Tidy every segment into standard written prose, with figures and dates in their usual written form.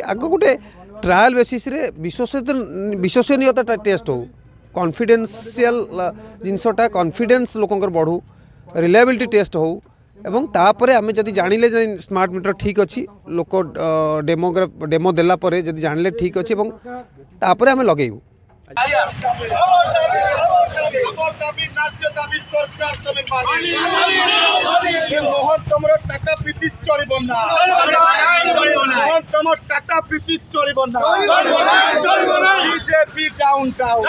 आग गोटे trial basis रे विश्वसनीयता टेस्ट हो कॉन्फिडेंशियल जिनसटा कॉन्फिडेंस लोकंकर बढ़ू रिलायबिलिटी टेस्ट हो एवं तापर आम जब जानिले स्मार्ट मीटर ठीक अच्छी लोक डेमो देला परे जब जानिले ठीक अच्छी तापर आम लगेबू टाटा प्रीति चलो ना टाटा प्रीति चलो ना बीजेपी डाउन टाउन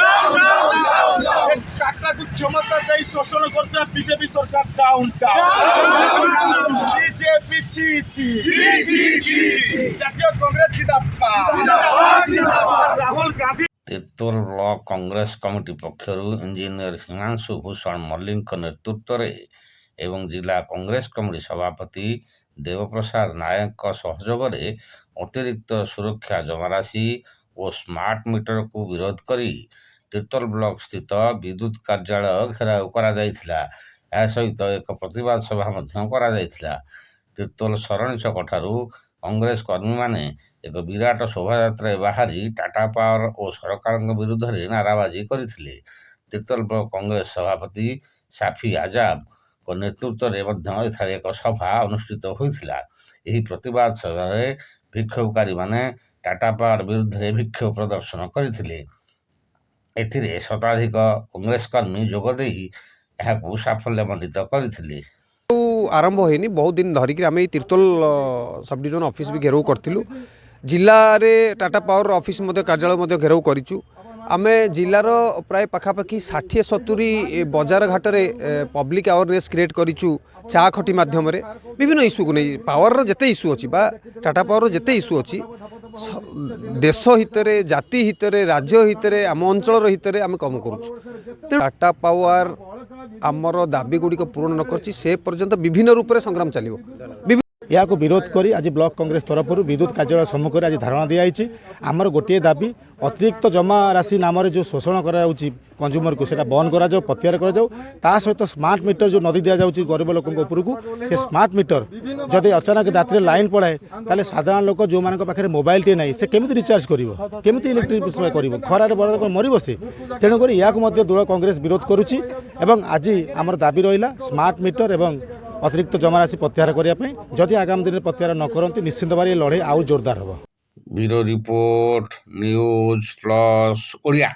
टाटा को क्षमता दे शोषण करते बीजेपी सरकार डाउन टाउन बीजेपी ची ची जातीय कांग्रेस जिंदाबाद राहुल गांधी। तिर्तोल ब्लॉक कांग्रेस कमिटी पक्षर इंजीनियर हिमांशु भूषण मल्लिक नेतृत्व एवं जिला कांग्रेस कमिटी सभापति देवप्रसाद नायक सहयोग अतिरिक्त सुरक्षा जमाराशि और स्मार्ट मीटर को विरोध करी तिर्तोल ब्लॉक स्थित विद्युत कार्यालय घेराव करा सहित एक प्रतिवाद सभा तिर्तोल सरणी छक ठारू कांग्रेस कर्मी माने एक विराट शोभा बाहरी टाटा पावर और सरकार विरुद्ध में नाराबाजी करते तिर्तोल ब्लॉक कांग्रेस सभापति साफी आजाद को नेतृत्व में एक सभा अनुष्ठित होता प्रतिवाद सभा विक्षोभकारी माने टाटा पावर विरुद्ध में विक्षोभ प्रदर्शन करते शताधिक कांग्रेस कर्मी जोगदे साफल्यमंडित करते आरंभ होनी बहुत दिन धरिक आम तिर्तोल सब डिविजन ऑफिस भी घेराव करूँ जिले में टाटा पावर ऑफिस कार्यालय घेराव करूँ आम जिलार प्राय पखापाखि 60-70 बजार घाट में पब्लिक अवेयरनेस क्रिएट करूँ चा खटी मध्यम विभिन्न इश्यू को नहीं पावर जिते इश्यू अच्छी टाटा पावर जिते इश्यू अच्छी देश हितरे जाति हितरे राज्य हितरे आम अंचल हितरे आम कम करूँ टाटा पावर आमर दाबी गुड़िक पूरण न कर पर्यंत विभिन्न रूप से संग्राम चलो या विरोध करी आज ब्लॉक कांग्रेस तरफ विद्युत कार्यालय सम्मुख आज धारणा दिखाई आमर गोटे दाबी अतिरिक्त जमा राशि नाम जो शोषण कंज्यूमर को बंद करा प्रत्याहार करा सहित स्मार्ट मीटर जो नदी दि जाऊँगी गरीब लोक उपरकू स्मार्ट मीटर जदि अचानक रात लाइन पड़ाए ताले साधारण लोक जो मान पाखे मोबाइल टे ना से केमी रिचार्ज करमी इलेक्ट्रिक कर खरार बड़ मरब से तेणुक या दल कांग्रेस विरोध करुच्ची आज आमर दाबी रहा स्मार्ट मीटर एवं अतिरिक्त जमाराशि प्रत्याहार करने जदि आगामी दिन में प्रत्याहार न करती निश्चित भाव लड़े आउ जोरदार हम। Bureau report news plus Odia.